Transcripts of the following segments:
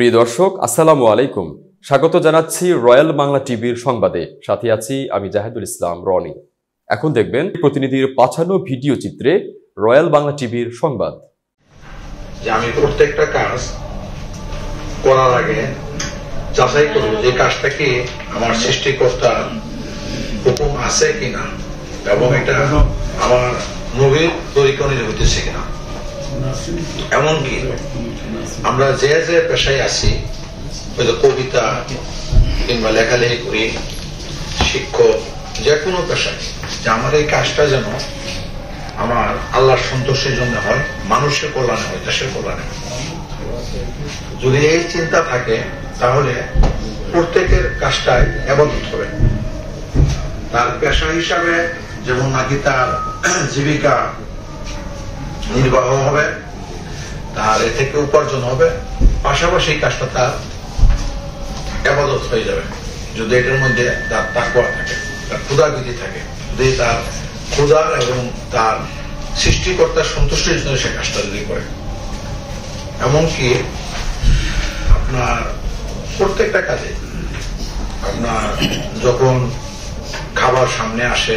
প্রিয় দর্শক, আসসালামু আলাইকুম। স্বাগত জানাচ্ছি রয়্যাল বাংলা টিভির সংবাদে। সাথে আছি আমি জাহিদুল ইসলাম রনি। এখন দেখবেন প্রতিনিধির পাঠানো ভিডিও চিত্রে রয়্যাল বাংলা টিভির সংবাদ। যে আমি প্রত্যেকটা কাজ করার আগে যাচাই করব যে কাজটা কি আমার সৃষ্টিকর্তার হুকুম আছে কিনা এবং এটা আমার নবীর তরিকা অনুযায়ী হইতেছে কিনা। এমনকি আমরা যে যে পেশায় আছি, হয়তো কবিতা কিংবা লেখালেখি করি, শিক্ষক, যে কোনো পেশায়, যে আমার এই কাজটা যেন আমার আল্লাহর সন্তোষের জন্য হয়, মানুষের কল্যাণে হয়, দেশের কল্যাণে। যদি এই চিন্তা থাকে তাহলে প্রত্যেকের কাজটাই ইবাদত হবে। তার পেশা হিসাবে যেমন নাকি তার জীবিকা নির্বাহ হবে, তার এ থেকে উপার্জন হবে, পাশাপাশি কাজটা তার ইবাদত হয়ে যাবে যদি এটার মধ্যে তার তাকওয়া থাকে, তার ক্ষুধাবিধি থাকে, যদি তার ক্ষুধার এবং তার সৃষ্টিকর্তার সন্তুষ্টির জন্য সে কাজটা যদি করে। এমনকি আপনার প্রত্যেকটা কাজে আপনার যখন খাবার সামনে আসে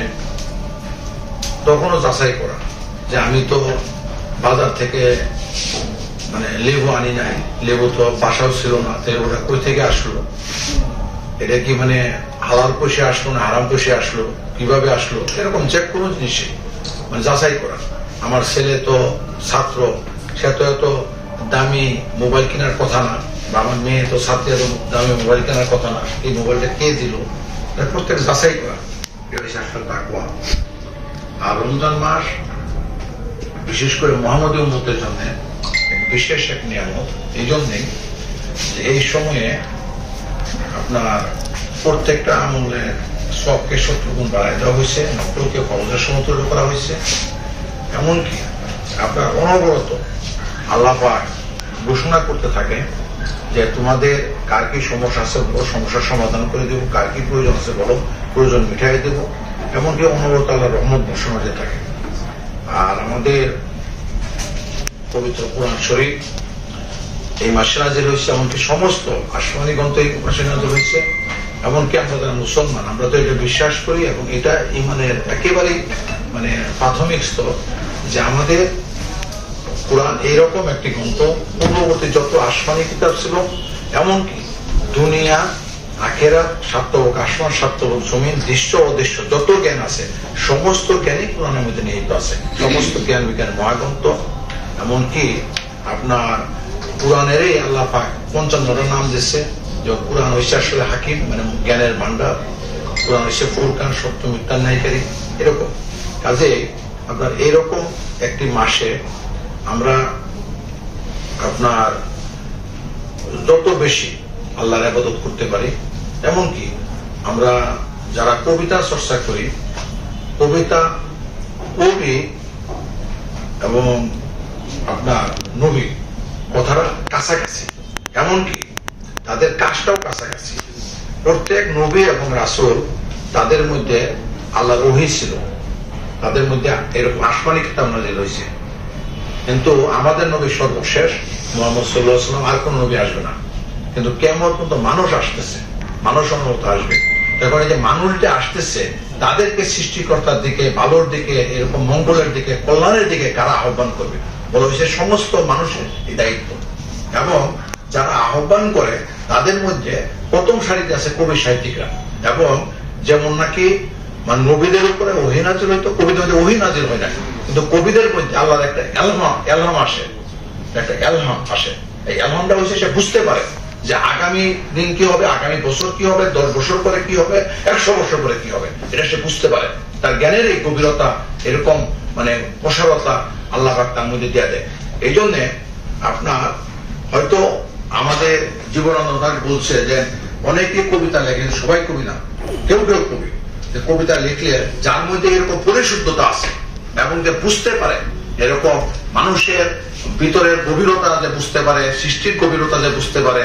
তখনও যাচাই করা যে আমি তো বাজার থেকে লেবু আনি নাই, লেবু তো বাসাও ছিল না, ওটা কই থেকে আসলো, এটা কি হালাল পয়সা আসলো না হারাম পয়সা আসলো, কিভাবে আসলো, এরকম যে কোনো জিনিসে যাচাই করা। আমার ছেলে তো ছাত্র, সে তো এত দামি মোবাইল কেনার কথা না, বা আমার মেয়ে তো ছাত্রী, এত দামি মোবাইল কেনার কথা না, এই মোবাইলটা কে দিল, প্রত্যেক যাচাই করা। তাকওয়া। আর রমজান মাস বিশেষ করে মুহাম্মদী উম্মতের জন্য বিশেষ এক নিয়ামত, এই জন্যই যে এই সময়ে আপনার প্রত্যেকটা আমলের সবকে 70 গুণ বাড়াই দেওয়া হয়েছে, নকলকে ফরজের সমতুল্য করা হয়েছে। এমনকি আপনার অনবরত আল্লাহ পাক ঘোষণা করতে থাকে যে তোমাদের কার কি সমস্যা আছে বলো, সমস্যার সমাধান করে দেবো, কার কি প্রয়োজন আছে বলো, প্রয়োজন মিটাই দেবো। এমনকি অনবরত আল্লাহর রহমত ঘোষণা দিয়ে থাকে। আর আমাদের পবিত্র কোরআন শরীফ এই মাসে নাযিল হয়েছে, এমনকি সমস্ত আসমানি গ্রন্থ এই মাসে নাযিল হয়েছে। এমনকি আমরা যারা মুসলমান, আমরা তো এটা বিশ্বাস করি এবং এটা ইমানের একেবারেই প্রাথমিক স্তর যে আমাদের কোরআন এইরকম একটি গ্রন্থ, পূর্ববর্তী যত আসমানি কিতাব ছিল, এমনকি দুনিয়া আখেরাত সার্থক, আসমান সার্থক, জমিন দৃশ্য অদৃশ্য যত জ্ঞান আছে সমস্ত জ্ঞানই কোরআনের মধ্যে নিহিত আছে। সমস্ত জ্ঞান বিজ্ঞান মহাগ্রন্থ। এমনকি আপনার কোরআনেরই আল্লাহ পাক 55টা নাম দিচ্ছে, যে কোরআন হচ্ছে আসলে হাকিম, জ্ঞানের ভান্ডার। কোরআন হচ্ছে ফুরকান, সত্য মিথ্যার ন্যায়কারী, এরকম। কাজে আপনার এইরকম একটি মাসে আমরা আপনার যত বেশি আল্লাহর ইবাদত করতে পারি, এমনকি আমরা যারা কবিতা চর্চা করি, কবিতা, কবি এবং আপনার নবী কথাটা কাছাকাছি, এমনকি তাদের কাজটাও কাছাকাছি। প্রত্যেক নবী এবং রাসূল তাদের মধ্যে আল্লাহর ওহী ছিল, তাদের মধ্যে এরকম আসমানি কিতাব নাযিল হয়েছে। কিন্তু আমাদের নবী সর্বশেষ, মুহাম্মদ সাল্লাল্লাহু আলাইহি ওয়াসাল্লাম, আর কোন নবী আসবে না। কিন্তু কিয়ামত পর্যন্ত মানুষ আসতেছে, মানুষ অনবরত আসবে। তখন এই যে মানুষ যে আসতেছে, তাদেরকে সৃষ্টিকর্তার দিকে, ভালোর দিকে, এরকম মঙ্গলের দিকে, কল্যাণের দিকে কারা আহ্বান করবে বলা হয়েছে সমস্ত মানুষের এই দায়িত্ব। এবং যারা আহ্বান করে তাদের মধ্যে প্রথম সারিতে আছে কবি সাহিত্যিকরা। এবং যেমন নাকি নবীদের উপরে ওহী নাযিল হইতো, কবিদের মধ্যে ওহী নাযিল হয় না, কিন্তু কবিদের মধ্যে আল্লাহর একটা এলহাম আসে, একটা এলহাম আসে। এই এলহামটা হচ্ছে সে বুঝতে পারে যে আগামী দিন কি হবে, আগামী বছর কি হবে, 10 বছর পরে কি হবে, 100 বছর পরে কি হবে, এটা সে বুঝতে পারে। তার জ্ঞানের এই গভীরতা, এরকম প্রসারতা আল্লাহ পাক তার মধ্যে দিয়ে দেয়। এই জন্য আপনার হয়তো আমাদের জীবনানন্দ বলছে যে অনেকে কবিতা লেখেন, সবাই কবি না, কেউ কেউ কবি। যে কবিতা লিখলে যার মধ্যে এরকম পরিশুদ্ধতা আছে এবং যে বুঝতে পারে, এরকম মানুষের ভিতরের গভীরতা যে বুঝতে পারে, সৃষ্টির গভীরতা যে বুঝতে পারে,